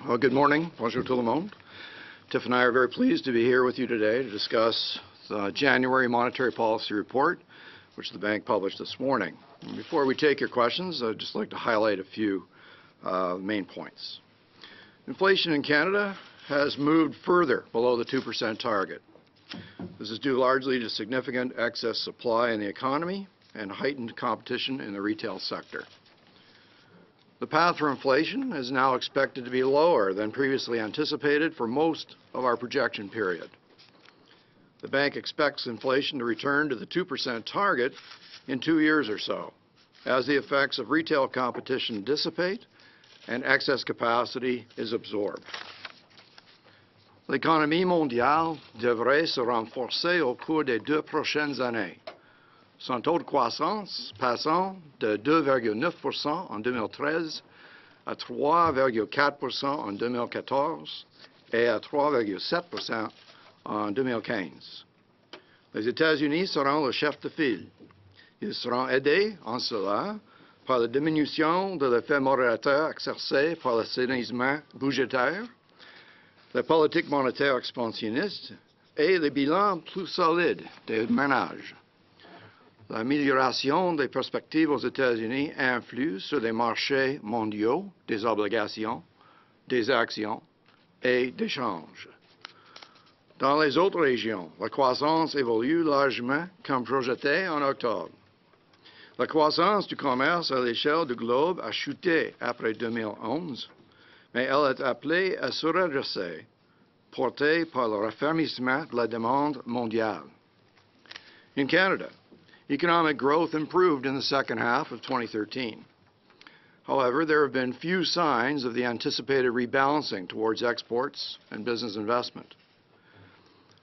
Well, good morning. Bonjour tout le monde. Tiff and I are very pleased to be here with you today to discuss the January Monetary Policy Report, which the bank published this morning. And before we take your questions, I'd just like to highlight a few main points. Inflation in Canada has moved further below the 2% target. This is due largely to significant excess supply in the economy and heightened competition in the retail sector. The path for inflation is now expected to be lower than previously anticipated for most of our projection period. The bank expects inflation to return to the 2% target in 2 years or so, as the effects of retail competition dissipate and excess capacity is absorbed. L'économie mondiale devrait se renforcer au cours des 2 prochaines années. Son taux de croissance passant de 2,9% en 2013 à 3,4% en 2014 et à 3,7% en 2015. Les États-Unis seront le chef de file. Ils seront aidés en cela par la diminution de l'effet modérateur exercé par l'assainissement budgétaire, la politique monétaire expansionniste et les bilans plus solides des ménages. L'amélioration des perspectives aux États-Unis influe sur les marchés mondiaux des obligations, des actions et des changes. Dans les autres régions, la croissance évolue largement comme projeté en octobre. La croissance du commerce à l'échelle du globe a chuté après 2011, mais elle est appelée à se redresser, portée par le raffermissement de la demande mondiale. In Canada, economic growth improved in the second half of 2013. However, there have been few signs of the anticipated rebalancing towards exports and business investment.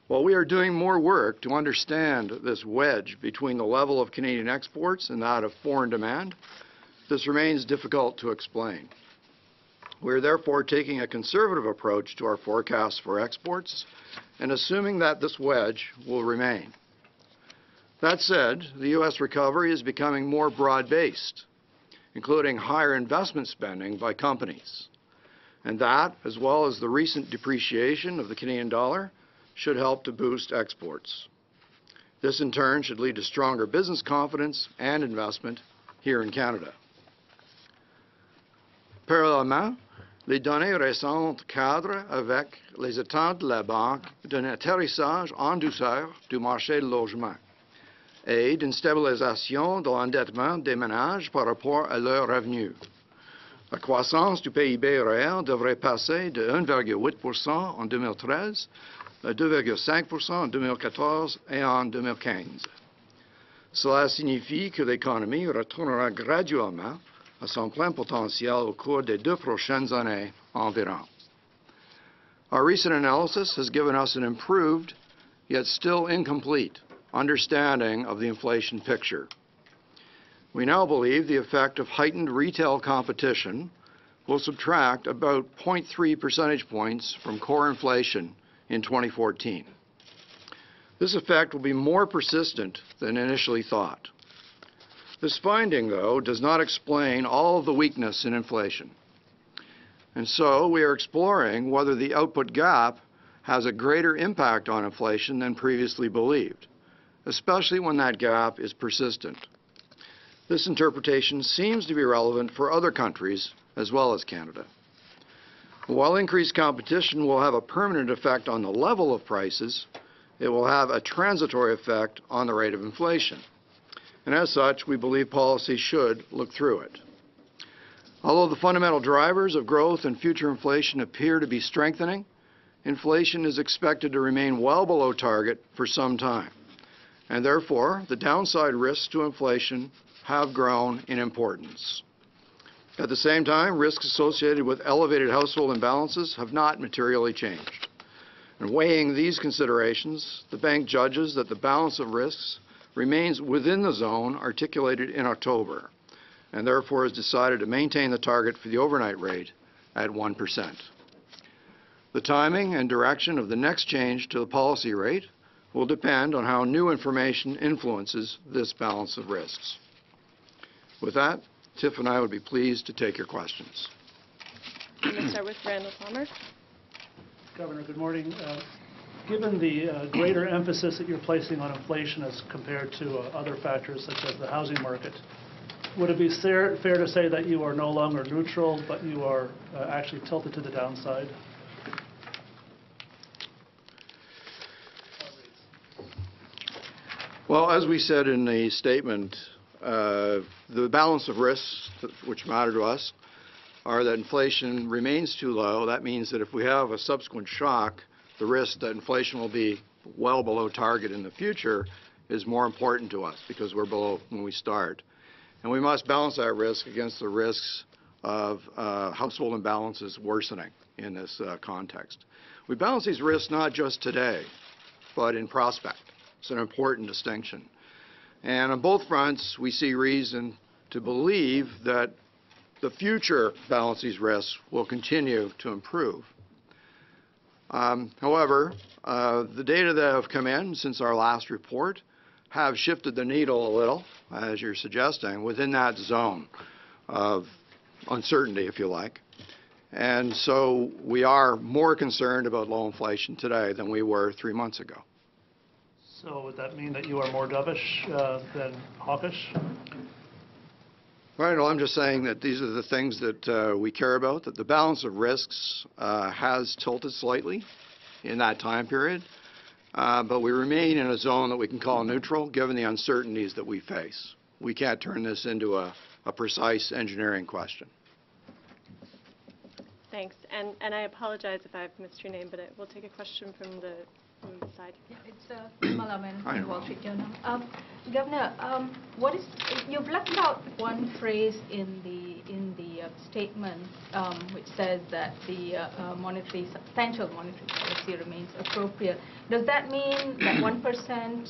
While we are doing more work to understand this wedge between the level of Canadian exports and that of foreign demand, this remains difficult to explain. We are therefore taking a conservative approach to our forecasts for exports and assuming that this wedge will remain. That said, the U.S. recovery is becoming more broad-based, including higher investment spending by companies. And that, as well as the recent depreciation of the Canadian dollar, should help to boost exports. This, in turn, should lead to stronger business confidence and investment here in Canada. Parallèlement, les données récentes cadrent avec les attentes de la Banque d'un atterrissage en douceur du marché du logement et d'une stabilisation de l'endettement des ménages par rapport à leurs revenus. La croissance du PIB réel devrait passer de 1,8% en 2013 à 2,5% en 2014 et en 2015. Cela signifie que l'économie retournera graduellement à son plein potentiel au cours des 2 prochaines années environ. Our recent analysis has given us an improved, yet still incomplete, understanding of the inflation picture. We now believe the effect of heightened retail competition will subtract about 0.3 percentage points from core inflation in 2014. This effect will be more persistent than initially thought. This finding, though, does not explain all of the weakness in inflation. And so we are exploring whether the output gap has a greater impact on inflation than previously believed, especially when that gap is persistent. This interpretation seems to be relevant for other countries as well as Canada. While increased competition will have a permanent effect on the level of prices, it will have a transitory effect on the rate of inflation. And as such, we believe policy should look through it. Although the fundamental drivers of growth and future inflation appear to be strengthening, inflation is expected to remain well below target for some time. And therefore, the downside risks to inflation have grown in importance. At the same time, risks associated with elevated household imbalances have not materially changed. And weighing these considerations, the bank judges that the balance of risks remains within the zone articulated in October, and therefore has decided to maintain the target for the overnight rate at 1%. The timing and direction of the next change to the policy rate will depend on how new information influences this balance of risks. With that, Tiff and I would be pleased to take your questions. I'm going to start with Randall Palmer. Governor, good morning. Given the greater emphasis that you're placing on inflation as compared to other factors such as the housing market, would it be fair to say that you are no longer neutral, but you are actually tilted to the downside? Well, as we said in the statement, the balance of risks which matter to us are that inflation remains too low. That means that if we have a subsequent shock, the risk that inflation will be well below target in the future is more important to us because we're below when we start. And we must balance that risk against the risks of household imbalances worsening in this context. We balance these risks not just today, but in prospect. It's an important distinction. And on both fronts, we see reason to believe that the future balance of these risks will continue to improve. However, the data that have come in since our last report have shifted the needle a little, as you're suggesting, within that zone of uncertainty, if you like. And so we are more concerned about low inflation today than we were 3 months ago. So would that mean that you are more dovish than hawkish? Right, well, I'm just saying that these are the things that we care about, that the balance of risks has tilted slightly in that time period, but we remain in a zone that we can call neutral given the uncertainties that we face. We can't turn this into a precise engineering question. Thanks. And I apologize if I've missed your name, but we'll take a question from the side. Yeah, it's Malaman from Wall Street Journal. Governor, you've left out one phrase in the statement which says that the substantial monetary policy remains appropriate. Does that mean that 1%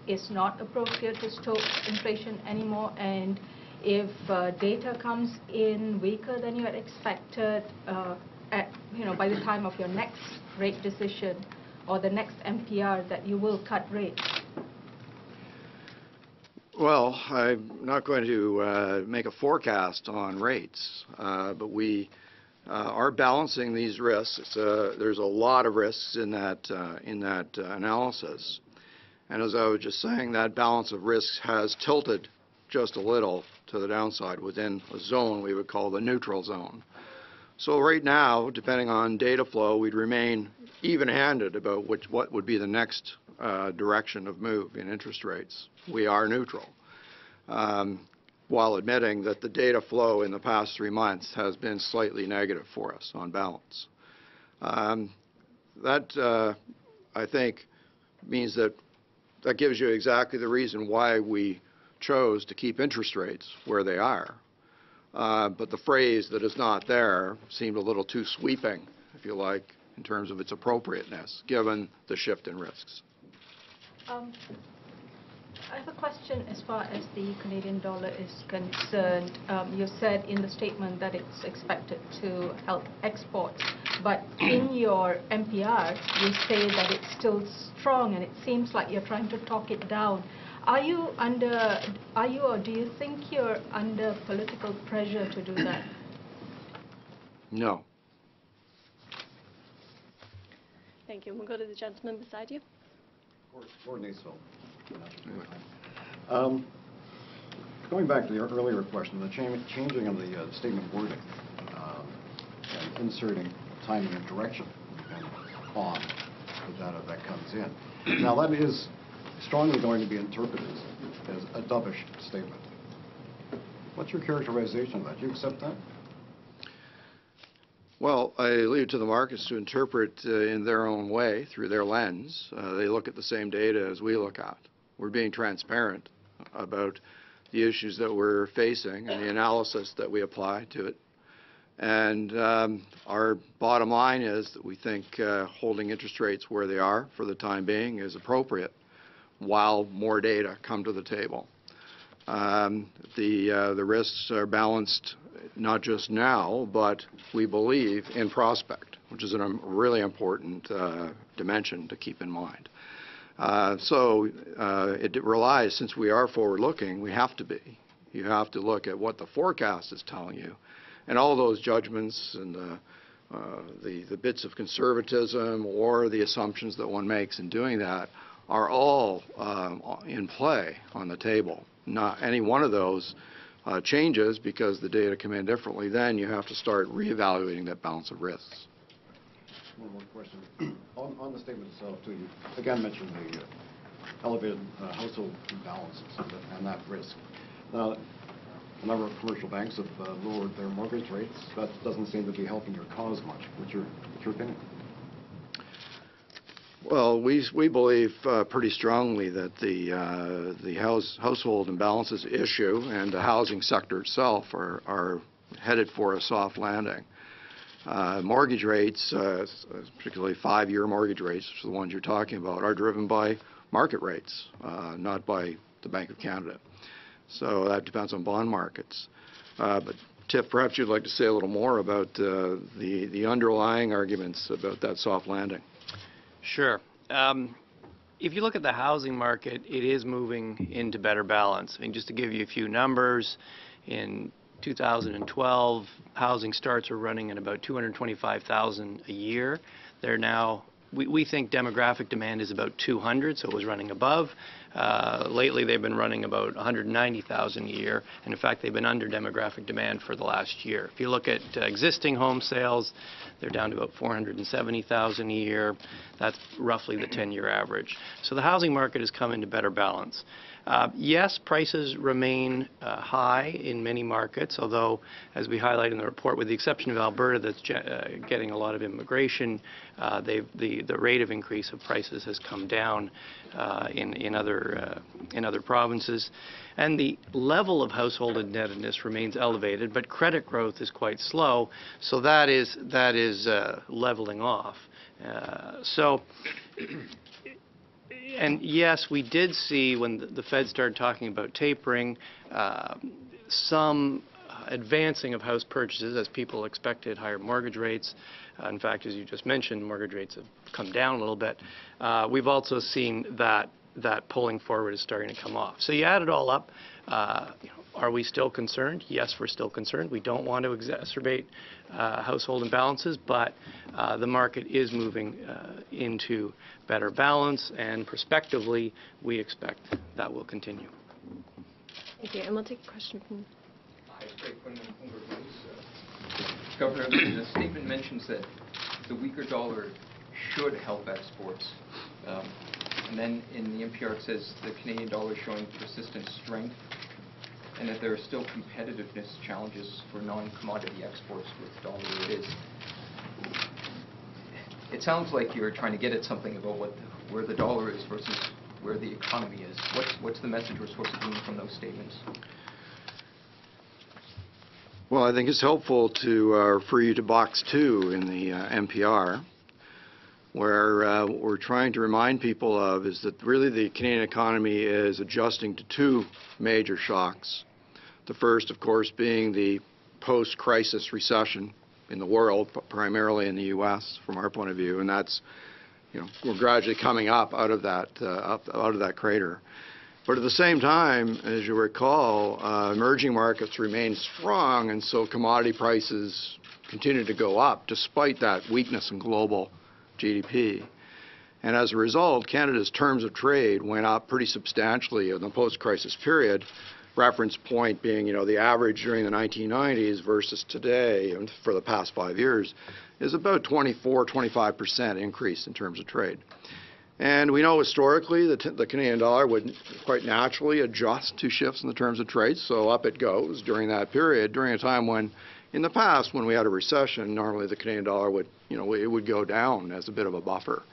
is not appropriate to stoke inflation anymore? And if data comes in weaker than you had expected, by the time of your next rate decision or the next MPR, that you will cut rates? Well, I'm not going to make a forecast on rates, but we are balancing these risks. There's a lot of risks in that analysis. And as I was just saying, that balance of risks has tilted just a little to the downside within a zone we would call the neutral zone. So right now, depending on data flow, we'd remain even-handed about what would be the next direction of move in interest rates. We are neutral, while admitting that the data flow in the past 3 months has been slightly negative for us on balance. That, I think, means that gives you exactly the reason why we chose to keep interest rates where they are. But the phrase that is not there seemed a little too sweeping, if you like, in terms of its appropriateness, given the shift in risks. I have a question as far as the Canadian dollar is concerned. You said in the statement that it's expected to help exports, but in your MPR, you say that it's still strong, and it seems like you're trying to talk it down. Or do you think you're under political pressure to do that? No. Thank you. We'll go to the gentleman beside you. Gordon Aceville. Going back to the earlier question, the changing of the statement wording and inserting timing and direction on the data that comes in. Now that is strongly going to be interpreted as a dovish statement. What's your characterization of that? Do you accept that? Well, I leave it to the markets to interpret in their own way, through their lens. They look at the same data as we look at. We're being transparent about the issues that we're facing and the analysis that we apply to it. And our bottom line is that we think holding interest rates where they are for the time being is appropriate while more data come to the table. The risks are balanced not just now, but we believe in prospect, which is a really important dimension to keep in mind. So it relies, since we are forward-looking, we have to be. You have to look at what the forecast is telling you And all those judgments and the bits of conservatism or the assumptions that one makes in doing that are all in play on the table. Not any one of those changes because the data come in differently. Then you have to start reevaluating that balance of risks. One more question. On the statement itself, too, you again mentioned the elevated household imbalances and that risk. Now, a number of commercial banks have lowered their mortgage rates. That doesn't seem to be helping your cause much. What's your opinion? Well, we believe pretty strongly that the household imbalances issue and the housing sector itself are headed for a soft landing. Mortgage rates, particularly 5-year mortgage rates, which are the ones you're talking about, are driven by market rates, not by the Bank of Canada. So that depends on bond markets. But Tiff, perhaps you'd like to say a little more about the underlying arguments about that soft landing. Sure. If you look at the housing market, it is moving into better balance. I mean, just to give you a few numbers, in 2012, housing starts were running at about 225,000 a year. They're now, we think demographic demand is about 200, so it was running above. Lately, they've been running about 190,000 a year, and in fact, they've been under demographic demand for the last year. If you look at existing home sales, they're down to about 470,000 a year. That's roughly the 10-year average. So the housing market has come into better balance. Yes, prices remain high in many markets, although, as we highlight in the report, with the exception of Alberta that's getting a lot of immigration, the rate of increase of prices has come down in other provinces. And the level of household indebtedness remains elevated, but credit growth is quite slow, so that is leveling off. And yes, we did see when the Fed started talking about tapering, some advancing of house purchases as people expected higher mortgage rates. In fact, as you just mentioned, mortgage rates have come down a little bit. We've also seen that pulling forward is starting to come off. So you add it all up. Are we still concerned? Yes, we're still concerned. We don't want to exacerbate household imbalances, but the market is moving into better balance, and prospectively, we expect that will continue. Thank you. And we'll take a question from... Governor, the statement mentions that the weaker dollar should help exports. And then in the MPR it says the Canadian dollar is showing persistent strength, and that there are still competitiveness challenges for non-commodity exports with the dollar where it is. It sounds like you're trying to get at something about where the dollar is versus where the economy is. What's the message we're supposed to glean from those statements? Well, I think it's helpful to refer you to Box 2 in the MPR, where what we're trying to remind people of is that really the Canadian economy is adjusting to two major shocks. The first, of course, being the post-crisis recession in the world, primarily in the U.S. from our point of view, and that's, we're gradually coming up out of that crater. But at the same time, as you recall, emerging markets remain strong, and so commodity prices continue to go up despite that weakness in global GDP. And as a result, Canada's terms of trade went up pretty substantially in the post-crisis period, reference point being, the average during the 1990s versus today, and for the past 5 years, is about 24–25% increase in terms of trade. And we know historically that the Canadian dollar would quite naturally adjust to shifts in the terms of trade, so up it goes during that period, during a time when, in the past, when we had a recession, normally the Canadian dollar would, it would go down as a bit of a buffer.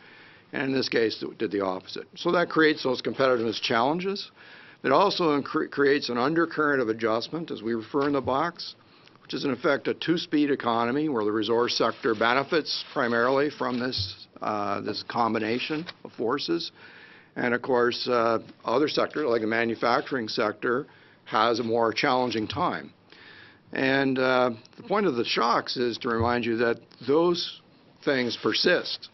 And in this case, it did the opposite. So that creates those competitiveness challenges. It also creates an undercurrent of adjustment, as we refer in the box, which is in effect a two-speed economy where the resource sector benefits primarily from this combination of forces. And of course, other sectors, like the manufacturing sector, has a more challenging time. And the point of the shocks is to remind you that those things persist.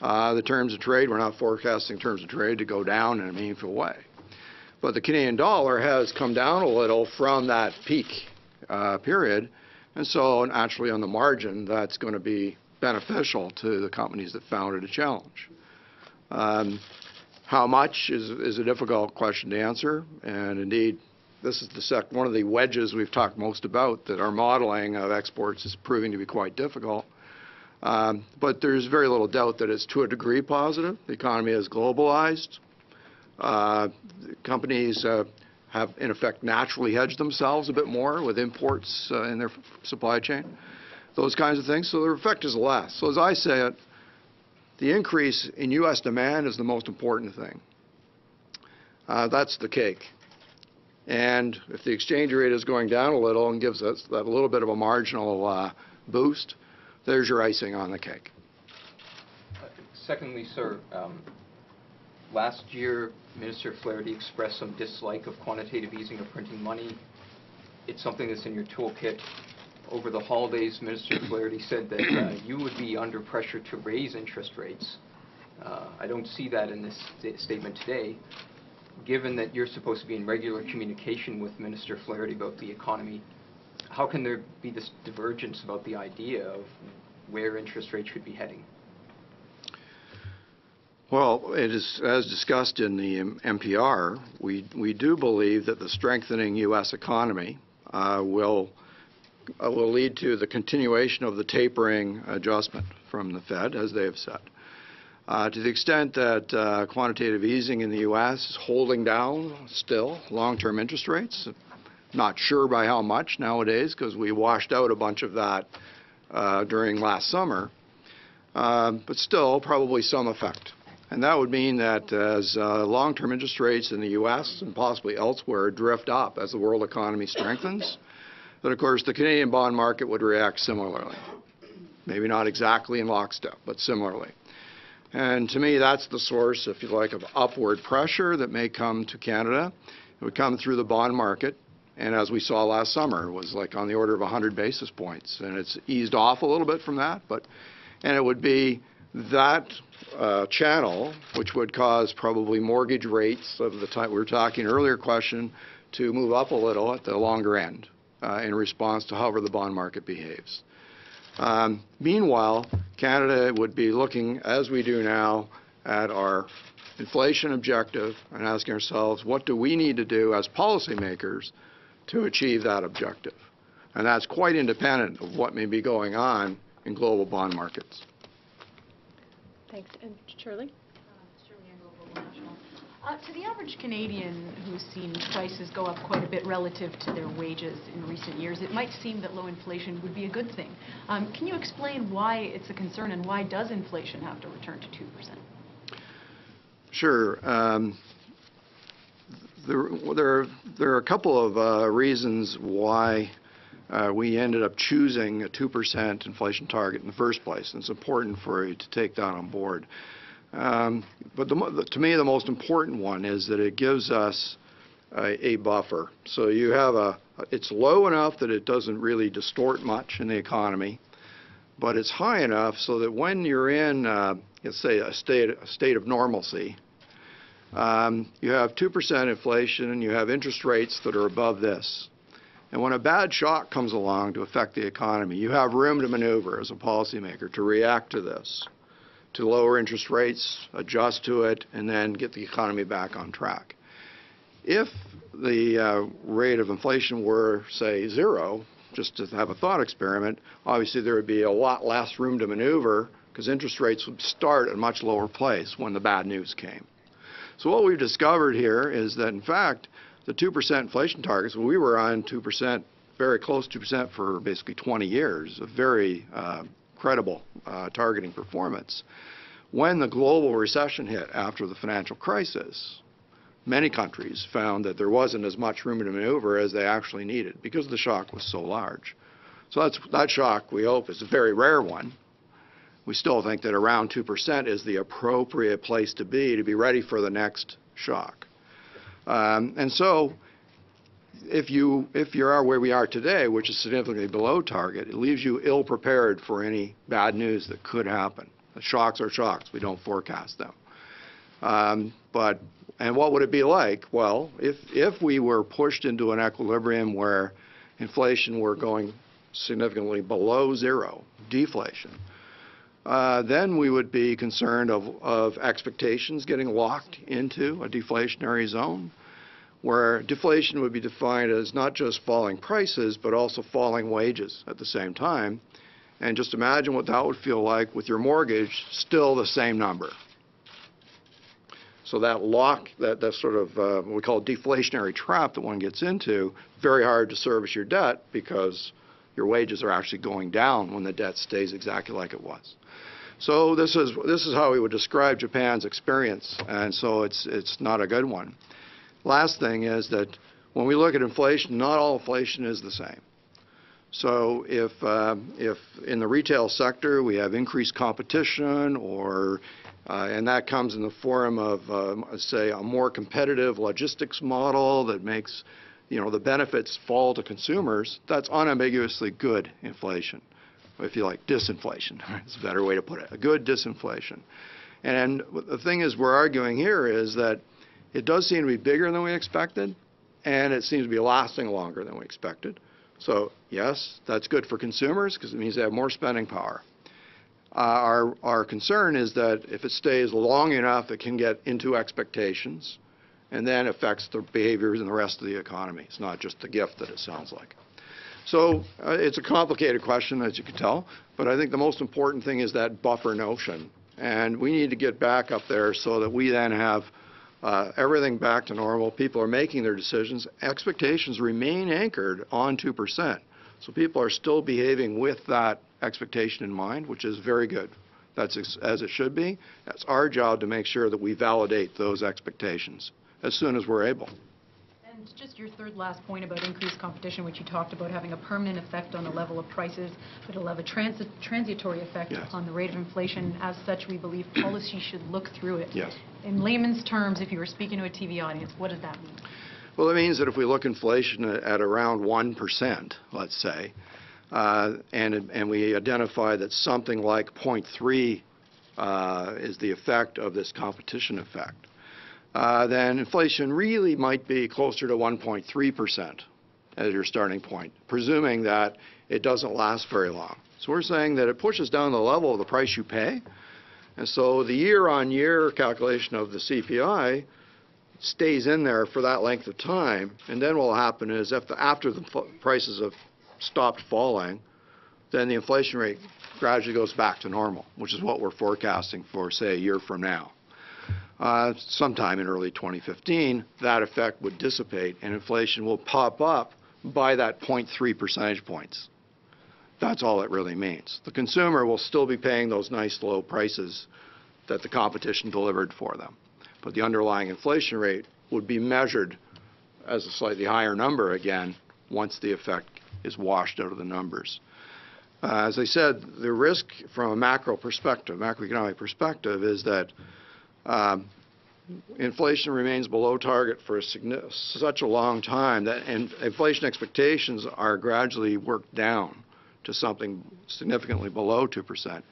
The terms of trade, we're not forecasting terms of trade to go down in a meaningful way. But the Canadian dollar has come down a little from that peak period, And so naturally on the margin, that's going to be beneficial to the companies that found it a challenge. How much is a difficult question to answer, and indeed, this is one of the wedges we've talked most about, that our modeling of exports is proving to be quite difficult. But there's very little doubt that it's to a degree positive. The economy is globalized. Companies have, in effect, naturally hedged themselves a bit more with imports in their supply chain, those kinds of things. So their effect is less. So as I say it, the increase in U.S. demand is the most important thing. That's the cake. And if the exchange rate is going down a little and gives us that little bit of a marginal boost, there's your icing on the cake. Secondly, sir, last year, Minister Flaherty expressed some dislike of quantitative easing of printing money. It's something that's in your toolkit. Over the holidays, Minister Flaherty said that you would be under pressure to raise interest rates. I don't see that in this statement today. Given that you're supposed to be in regular communication with Minister Flaherty about the economy, how can there be this divergence about the idea of where interest rates should be heading? Well, it is, as discussed in the MPR, we do believe that the strengthening U.S. economy will lead to the continuation of the tapering adjustment from the Fed, as they have said. To the extent that quantitative easing in the U.S. is holding down still long-term interest rates, not sure by how much nowadays, because we washed out a bunch of that during last summer, but still probably some effect. And that would mean that as long-term interest rates in the U.S. and possibly elsewhere drift up as the world economy strengthens, that of course the Canadian bond market would react similarly. Maybe not exactly in lockstep, but similarly. And to me, that's the source, if you like, of upward pressure that may come to Canada. It would come through the bond market, and as we saw last summer, it was like on the order of 100 basis points. And it's eased off a little bit from that, and it would be that channel which would cause probably mortgage rates of the type we were talking earlier question to move up a little at the longer end in response to however the bond market behaves. Meanwhile, Canada would be looking, as we do now, at our inflation objective and asking ourselves, what do we need to do as policymakers to achieve that objective? And that's quite independent of what may be going on in global bond markets. Thanks. And Shirley? To the average Canadian who's seen prices go up quite a bit relative to their wages in recent years, it might seem that low inflation would be a good thing. Can you explain why it's a concern, and why does inflation have to return to 2%? Sure. There are a couple of reasons why we ended up choosing a 2% inflation target in the first place, and it's important for you to take that on board. But to me, the most important one is that it gives us a buffer. So you have it's low enough that it doesn't really distort much in the economy, but it's high enough so that when you're in, let's say, a state of normalcy, you have 2% inflation and you have interest rates that are above this. And when a bad shock comes along to affect the economy, you have room to maneuver as a policymaker to react to this, to lower interest rates, adjust to it, and then get the economy back on track. If the rate of inflation were, say, 0, just to have a thought experiment, obviously there would be a lot less room to maneuver because interest rates would start at a much lower place when the bad news came. So what we've discovered here is that, in fact, the 2% inflation targets, we were on 2%, very close to 2% for basically 20 years, a very credible targeting performance. When the global recession hit after the financial crisis, many countries found that there wasn't as much room to maneuver as they actually needed because the shock was so large. So that shock, we hope, is a very rare one. We still think that around 2% is the appropriate place to be ready for the next shock. And so if you are where we are today, which is significantly below target, it leaves you ill-prepared for any bad news that could happen. The shocks are shocks. We don't forecast them. And what would it be like? Well, if we were pushed into an equilibrium where inflation were going significantly below zero, deflation, then we would be concerned of expectations getting locked into a deflationary zone, where deflation would be defined as not just falling prices, but also falling wages at the same time. And just imagine what that would feel like with your mortgage still the same number. So that lock, that sort of what we call deflationary trap that one gets into, very hard to service your debt because your wages are actually going down when the debt stays exactly like it was. So this is how we would describe Japan's experience, and so it's not a good one. Last thing is that when we look at inflation, not all inflation is the same. So if in the retail sector we have increased competition, or and that comes in the form of say a more competitive logistics model that makes the benefits fall to consumers, that's unambiguously good inflation. If you like, disinflation, it's a better way to put it, a good disinflation. And the thing is we're arguing here is that it does seem to be bigger than we expected, and it seems to be lasting longer than we expected. So yes, that's good for consumers because it means they have more spending power. Our concern is that if it stays long enough, it can get into expectations and then affects the behaviors in the rest of the economy. It's not just the gift that it sounds like. So it's a complicated question, as you can tell, but I think the most important thing is that buffer notion. And we need to get back up there so that we then have everything back to normal. People are making their decisions. Expectations remain anchored on 2%. So people are still behaving with that expectation in mind, which is very good. That's as it should be. That's our job to make sure that we validate those expectations as soon as we're able. And just your third last point about increased competition, which you talked about having a permanent effect on the level of prices, but it'll have a transitory effect Yes. on the rate of inflation. As such, we believe policy should look through it. Yes. In layman's terms, if you were speaking to a TV audience, what does that mean? Well, it means that if we look inflation at around 1%, let's say, and we identify that something like 0.3 is the effect of this competition effect, then inflation really might be closer to 1.3% as your starting point, presuming that it doesn't last very long. So we're saying that it pushes down the level of the price you pay, and so the year-on-year calculation of the CPI stays in there for that length of time, and then what will happen is after the prices have stopped falling, then the inflation rate gradually goes back to normal, which is what we're forecasting for, say, a year from now. Sometime in early 2015, that effect would dissipate, and inflation will pop up by that 0.3 percentage points. That's all it really means. The consumer will still be paying those nice low prices that the competition delivered for them. But the underlying inflation rate would be measured as a slightly higher number again once the effect is washed out of the numbers. As I said, the risk from a macroeconomic perspective, is that inflation remains below target for such a long time that inflation expectations are gradually worked down to something significantly below 2%.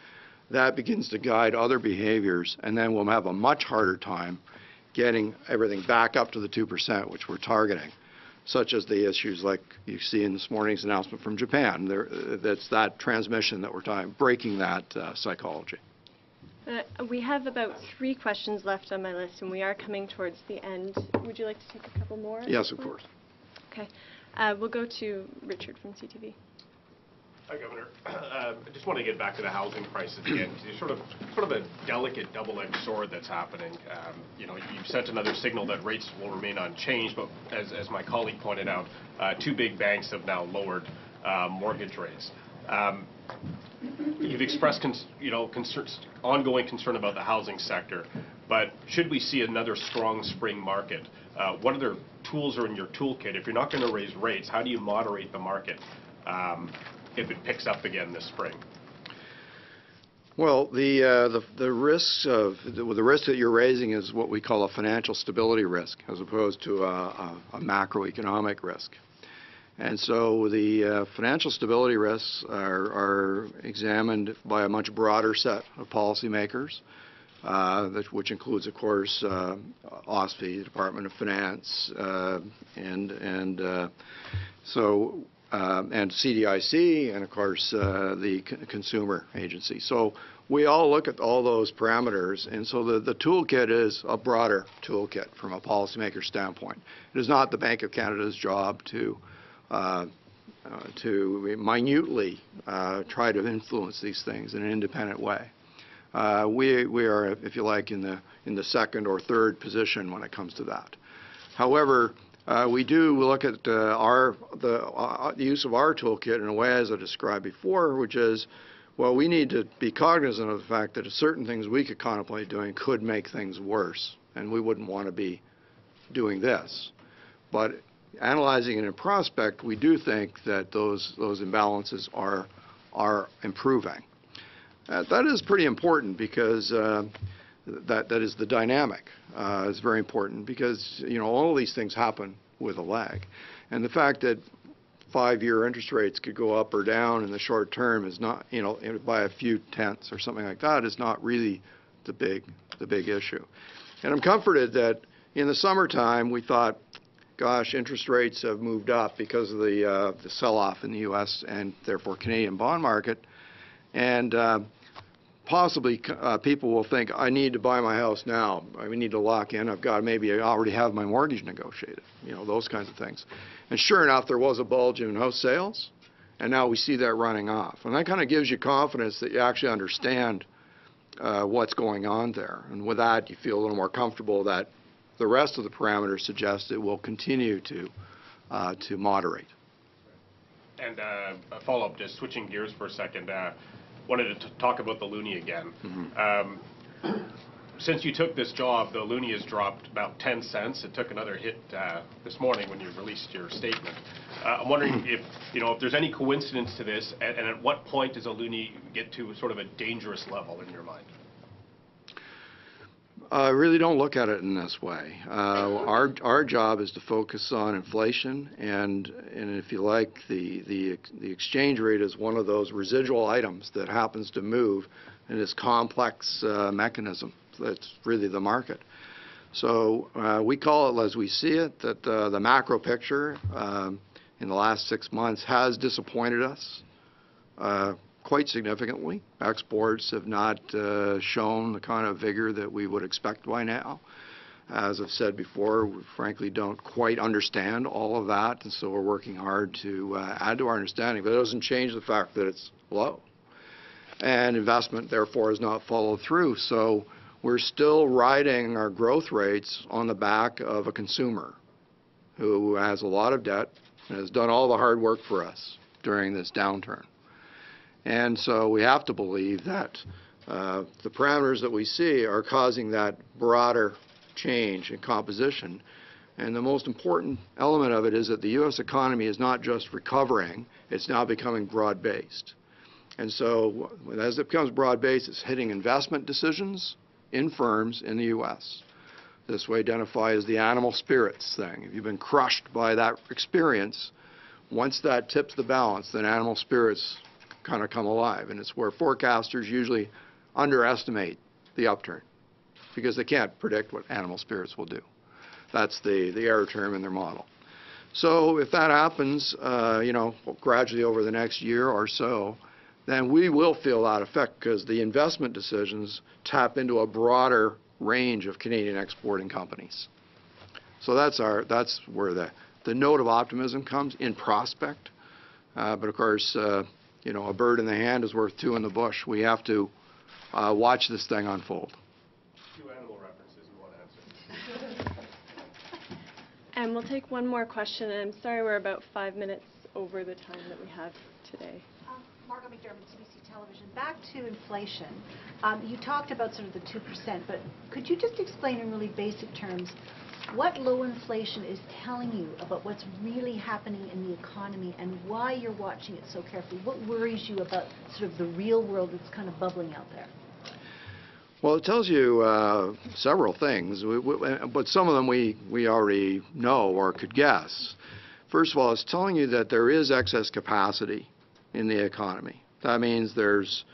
That begins to guide other behaviors, and then we'll have a much harder time getting everything back up to the 2%, which we're targeting, such as the issues like you see in this morning's announcement from Japan. That's that transmission that we're talking, breaking that psychology. We have about 3 questions left on my list, and we are coming towards the end. Would you like to take a couple more? Yes, of course. Okay. We'll go to Richard from CTV. Hi, Governor. I just want to get back to the housing prices again. It's sort of a delicate double-edged sword that's happening. You've sent another signal that rates will remain unchanged, but as my colleague pointed out, 2 big banks have now lowered mortgage rates. You've expressed ongoing concern about the housing sector, but should we see another strong spring market, what other tools are in your toolkit? If you're not going to raise rates, how do you moderate the market if it picks up again this spring? Well, the risk that you're raising is what we call a financial stability risk, as opposed to a macroeconomic risk. And so the financial stability risks are examined by a much broader set of policymakers, which includes, of course, OSFI, the Department of Finance, so and CDIC, and of course the consumer agency. So we all look at all those parameters, and so the toolkit is a broader toolkit from a policymaker standpoint. It is not the Bank of Canada's job to minutely try to influence these things in an independent way. We are, if you like, in the second or third position when it comes to that. However, we do look at the use of our toolkit in a way, as I described before, which is, well, we need to be cognizant of the fact that certain things we could contemplate doing could make things worse, and we wouldn't want to be doing this. But analyzing it in prospect, we do think that those imbalances are improving. That is pretty important because that is the dynamic. It's very important because, you know, all of these things happen with a lag. And the fact that 5-year interest rates could go up or down in the short term is not, you know, by a few tenths or something like that, is not really the big issue. And I'm comforted that in the summertime we thought, gosh, interest rates have moved up because of the sell-off in the U.S. and therefore Canadian bond market. And possibly people will think, I need to buy my house now. I need to lock in. Maybe I already have my mortgage negotiated. You know, those kinds of things. And sure enough, there was a bulge in house sales, and now we see that running off. And that kind of gives you confidence that you actually understand what's going on there. And with that, you feel a little more comfortable that the rest of the parameters suggest it will continue to moderate. And a follow-up, just switching gears for a second. Wanted to talk about the loonie again. Mm-hmm. Since you took this job, the loonie has dropped about 10 cents. It took another hit this morning when you released your statement. I'm wondering if there's any coincidence to this, and at what point does a loonie get to sort of a dangerous level in your mind? I really don't look at it in this way. Our job is to focus on inflation, and if you like, the exchange rate is one of those residual items that happens to move in this complex mechanism that's really the market. So we call it as we see it, that the macro picture in the last 6 months has disappointed us quite significantly. Exports have not shown the kind of vigor that we would expect by now. As I've said before, we frankly don't quite understand all of that, and so we're working hard to add to our understanding. But it doesn't change the fact that it's low. And investment, therefore, has not followed through. So we're still riding our growth rates on the back of a consumer who has a lot of debt and has done all the hard work for us during this downturn. And so we have to believe that the parameters that we see are causing that broader change in composition. And the most important element of it is that the U.S. economy is not just recovering, it's now becoming broad-based. And so as it becomes broad-based, it's hitting investment decisions in firms in the U.S. This we identify as the animal spirits thing. If you've been crushed by that experience, once that tips the balance, then animal spirits kind of come alive, and it's where forecasters usually underestimate the upturn because they can't predict what animal spirits will do. That's the error term in their model. So if that happens, gradually over the next year or so, then we will feel that effect because the investment decisions tap into a broader range of Canadian exporting companies. So that's where the note of optimism comes in prospect. But of course, a bird in the hand is worth two in the bush. We have to watch this thing unfold. Two animal references in one answer. And we'll take one more question, and I'm sorry we're about 5 minutes over the time that we have today. Margo McDermott, CBC Television. Back to inflation. You talked about sort of the 2%, but could you just explain in really basic terms what low inflation is telling you about what's really happening in the economy and why you're watching it so carefully? What worries you about sort of the real world that's kind of bubbling out there? Well, it tells you several things, but some of them we already know or could guess. First of all, it's telling you that there is excess capacity in the economy. That means there's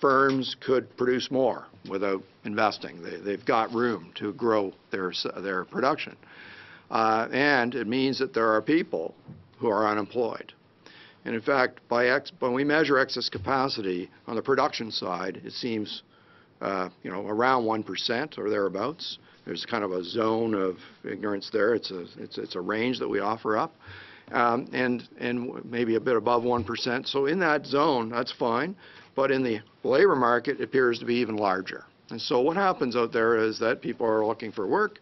firms could produce more without investing. They've got room to grow their production. And it means that there are people who are unemployed. And in fact, when we measure excess capacity on the production side, it seems around 1% or thereabouts. There's kind of a zone of ignorance there. It's a range that we offer up, and maybe a bit above 1%. So in that zone, that's fine. But in the labor market, it appears to be even larger. And so what happens out there is that people are looking for work.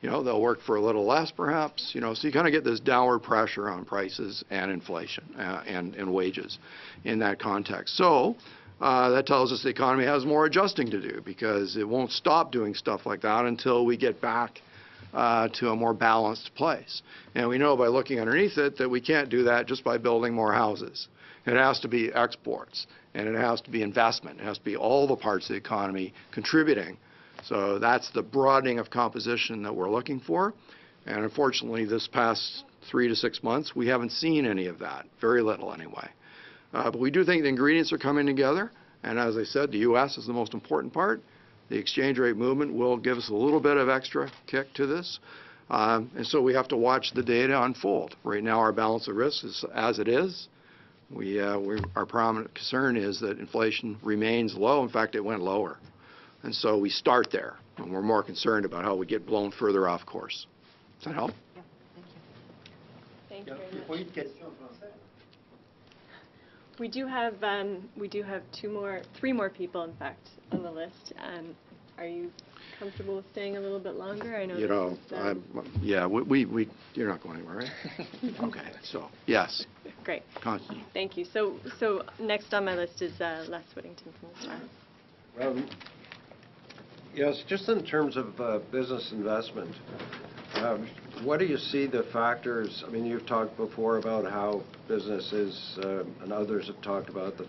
They'll work for a little less, perhaps. So you kind of get this downward pressure on prices and inflation and wages in that context. So that tells us the economy has more adjusting to do, because it won't stop doing stuff like that until we get back to a more balanced place. And we know by looking underneath it that we can't do that just by building more houses. It has to be exports, and it has to be investment. It has to be all the parts of the economy contributing. So that's the broadening of composition that we're looking for. And unfortunately, this past 3 to 6 months, we haven't seen any of that, very little anyway. But we do think the ingredients are coming together. And as I said, the U.S. is the most important part. The exchange rate movement will give us a little bit of extra kick to this. And so we have to watch the data unfold. Right now, our balance of risk is as it is. Our prominent concern is that inflation remains low. In fact, it went lower. And so we start there, and we're more concerned about how we get blown further off course. Does that help? Yeah, thank you. Thank you very much. We do have 3 more people, in fact, on the list. Are you comfortable with staying a little bit longer? I know. You're not going anywhere, right? Okay. So yes. Great. Constantly. Thank you. So next on my list is Les Whittington from the Star. Yes, just in terms of business investment, what do you see the factors? I mean, you've talked before about how businesses and others have talked about the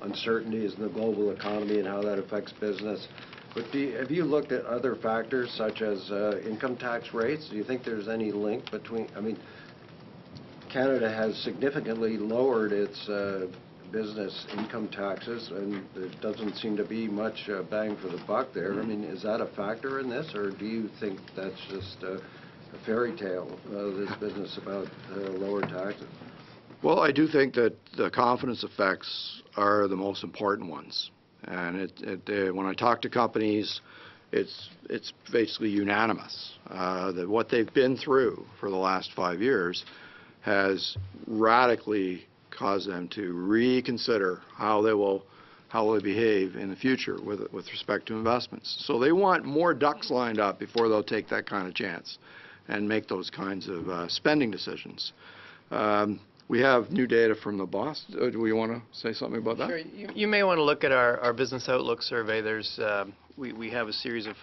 uncertainties in the global economy and how that affects business. But have you looked at other factors such as income tax rates? Do you think there's any link between, Canada has significantly lowered its business income taxes, and there doesn't seem to be much bang for the buck there. I mean, is that a factor in this, or do you think that's just a fairy tale, this business about lower taxes? Well, I do think that the confidence effects are the most important ones. And when I talk to companies, it's basically unanimous that what they've been through for the last 5 years has radically caused them to reconsider how they behave in the future with respect to investments. So they want more ducks lined up before they'll take that kind of chance and make those kinds of spending decisions. We have new data from the boss. Do we want to say something about that? Sure. You may want to look at our Business Outlook survey. We have a series of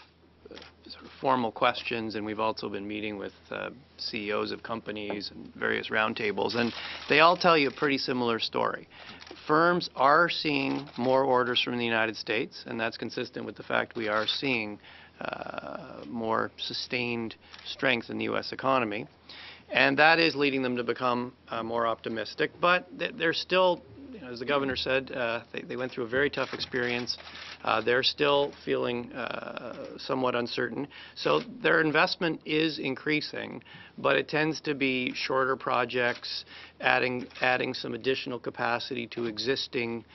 sort of formal questions, and we've also been meeting with CEOs of companies and various roundtables, and they all tell you a pretty similar story. Firms are seeing more orders from the United States, and that's consistent with the fact we are seeing more sustained strength in the U.S. economy. And that is leading them to become more optimistic. But they're still, as the governor said, they went through a very tough experience. They're still feeling somewhat uncertain. So their investment is increasing, but it tends to be shorter projects, adding some additional capacity to existing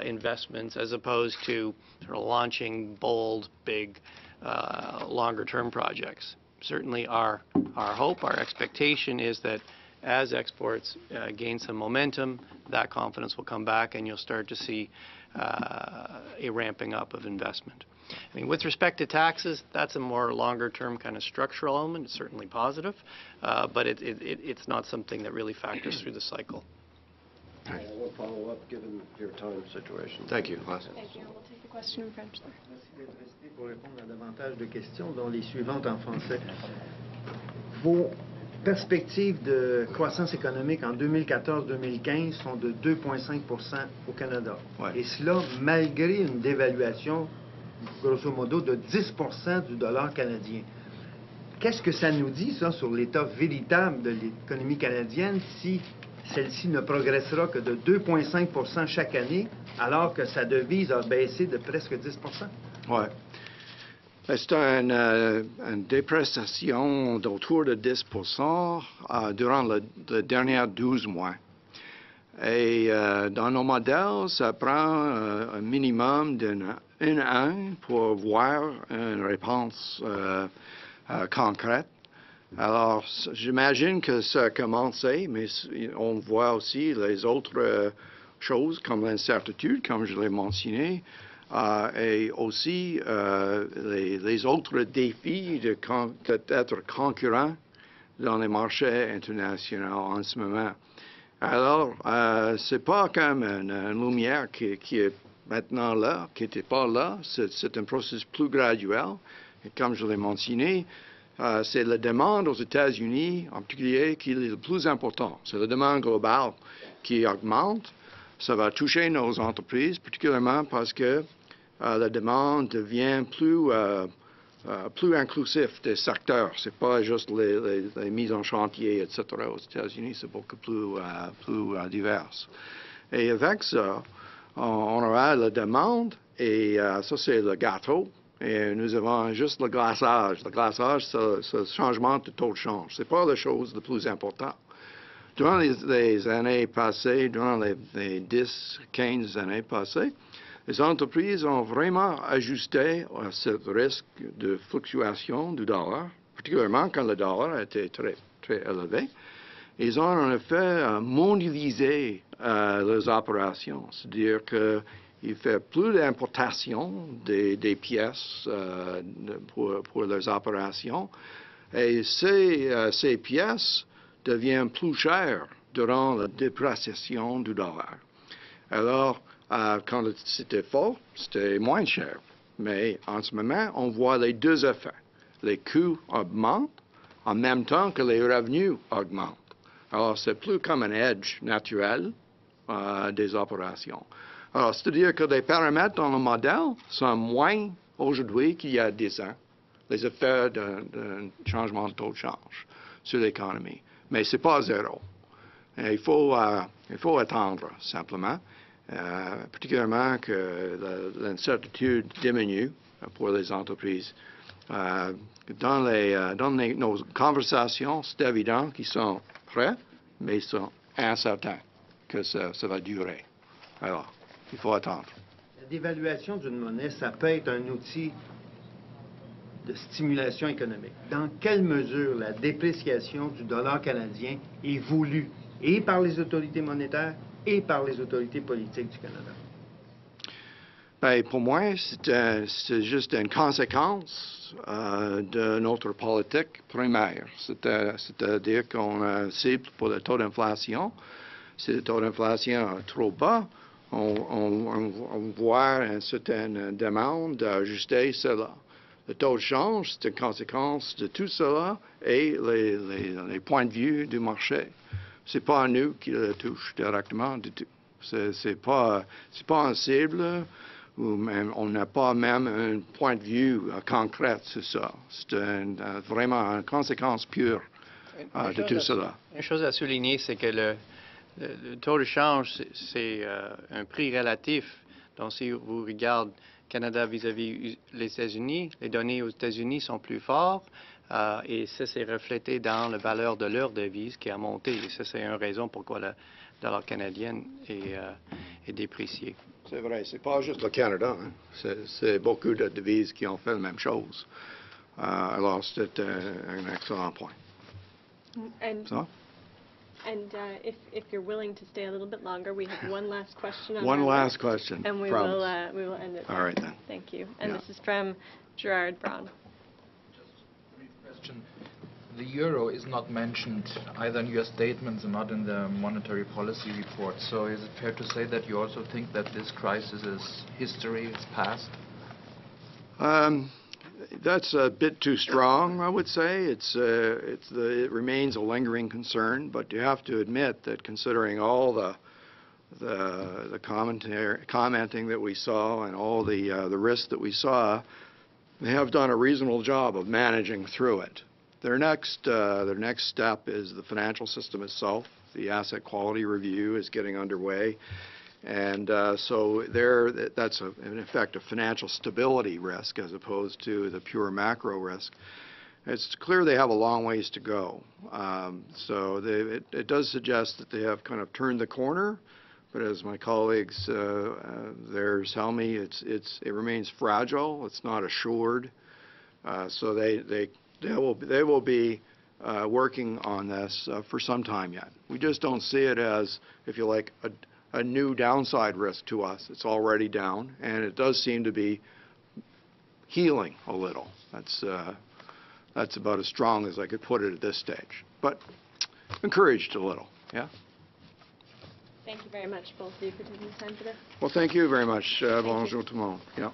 investments, as opposed to sort of launching bold, big, longer-term projects. Certainly our hope, our expectation is that as exports gain some momentum, that confidence will come back and you'll start to see a ramping up of investment. I mean, with respect to taxes, that's a more longer-term kind of structural element. It's certainly positive, but it's not something that really factors through the cycle. We'll follow up given your time situation. Thank you. Thank you. We'll take the question in French there. Pour répondre à davantage de questions, dont les suivantes en français. Vos perspectives de croissance économique en 2014-2015 sont de 2,5 % au Canada. Ouais. Et cela malgré une dévaluation, grosso modo, de 10 % du dollar canadien. Qu'est-ce que ça nous dit, ça, sur l'état véritable de l'économie canadienne si celle-ci ne progressera que de 2,5 % chaque année, alors que sa devise a baissé de presque 10 %? Ouais. C'est une dépréciation d'autour de 10% durant les derniers 12 mois. Et dans nos modèles, ça prend un minimum d'un an pour voir une réponse concrète. Alors, j'imagine que ça a commencé, mais on voit aussi les autres choses comme l'incertitude, comme je l'ai mentionné, et aussi les autres défis d'être concurrents dans les marchés internationaux en ce moment. Alors, c'est pas comme une lumière qui est maintenant là, qui n'était pas là. C'est un processus plus graduel. Et comme je l'ai mentionné, c'est la demande aux États-Unis en particulier qui est le plus important. C'est la demande globale qui augmente. Ça va toucher nos entreprises, particulièrement parce que la demande devient plus inclusif des secteurs. Ce n'est pas juste les mises en chantier, etc. Aux États-Unis, c'est beaucoup plus divers. Et avec ça, on aura la demande, et ça, c'est le gâteau. Et nous avons juste le glaçage. Le glaçage, c'est le changement de taux de change. Ce n'est pas la chose la plus importante. Durant les années passées, durant les 10, 15 années passées, les entreprises ont vraiment ajusté à ce risque de fluctuation du dollar, particulièrement quand le dollar était très, très élevé. Ils ont en effet mondialisé leurs opérations, c'est-à-dire qu'ils font plus d'importation des pièces pour leurs opérations, et ces pièces deviennent plus chères durant la dépréciation du dollar. Alors, quand c'était fort, c'était moins cher. Mais en ce moment, on voit les deux effets. Les coûts augmentent en même temps que les revenus augmentent. Alors, c'est plus comme un edge naturel des opérations. Alors, c'est-à-dire que les paramètres dans le modèle sont moins aujourd'hui qu'il y a 10 ans, les effets d'un changement de taux de change sur l'économie. Mais ce n'est pas zéro. Et il faut attendre, simplement. Particulièrement que l'incertitude diminue pour les entreprises. Dans nos conversations, c'est évident qu'ils sont prêts, mais ils sont incertains que ça va durer. Alors, il faut attendre. La dévaluation d'une monnaie, ça peut être un outil de stimulation économique. Dans quelle mesure la dépréciation du dollar canadien est voulue et par les autorités monétaires et par les autorités politiques du Canada? Bien, pour moi, c'est juste une conséquence de notre politique primaire. C'est-à-dire qu'on a un cible pour le taux d'inflation. Si le taux d'inflation est trop bas, on voit une certaine demande d'ajuster cela. Le taux de change, c'est une conséquence de tout cela et les points de vue du marché. Ce n'est pas à nous qui le touche directement du tout. C'est pas un cible, ou même, on n'a pas même un point de vue concret sur ça. C'est vraiment une conséquence pure de tout cela. Une chose à souligner, c'est que le taux de change, c'est un prix relatif. Donc, si vous regardez Canada vis-à-vis les États-Unis, les données aux États-Unis sont plus fortes. Et ça s'est reflété dans la valeur de leur devise qui a monté. Et ça, c'est une raison pourquoi la dollar canadienne est dépréciée. C'est vrai, c'est pas juste le Canada. Hein. C'est beaucoup de devises qui ont fait la même chose. Alors, c'est un excellent point. And if you're willing to stay a little bit longer, we have one last question. One last question. And we will end it. All right, then. Thank you. And Yeah. this is from Gerard Braun. The euro is not mentioned either in your statements or not in the monetary policy report. So is it fair to say that you also think that this crisis is history, it's past? That's a bit too strong, I would say. It remains a lingering concern, but you have to admit that considering all the commenting that we saw and all the risks that we saw, they have done a reasonable job of managing through it. Their next step is the financial system itself. The asset quality review is getting underway, And so that's, in effect, a financial stability risk as opposed to the pure macro risk. It's clear they have a long ways to go. So it does suggest that they have kind of turned the corner, but as my colleagues there tell me, it remains fragile. It's not assured. So they will be working on this for some time yet. We just don't see it as, if you like, a new downside risk to us. It's already down, and it does seem to be healing a little. That's about as strong as I could put it at this stage, but encouraged a little, yeah? Thank you very much, both of you, for taking the time for this. Well, thank you very much. Bonjour tout le monde. Yeah.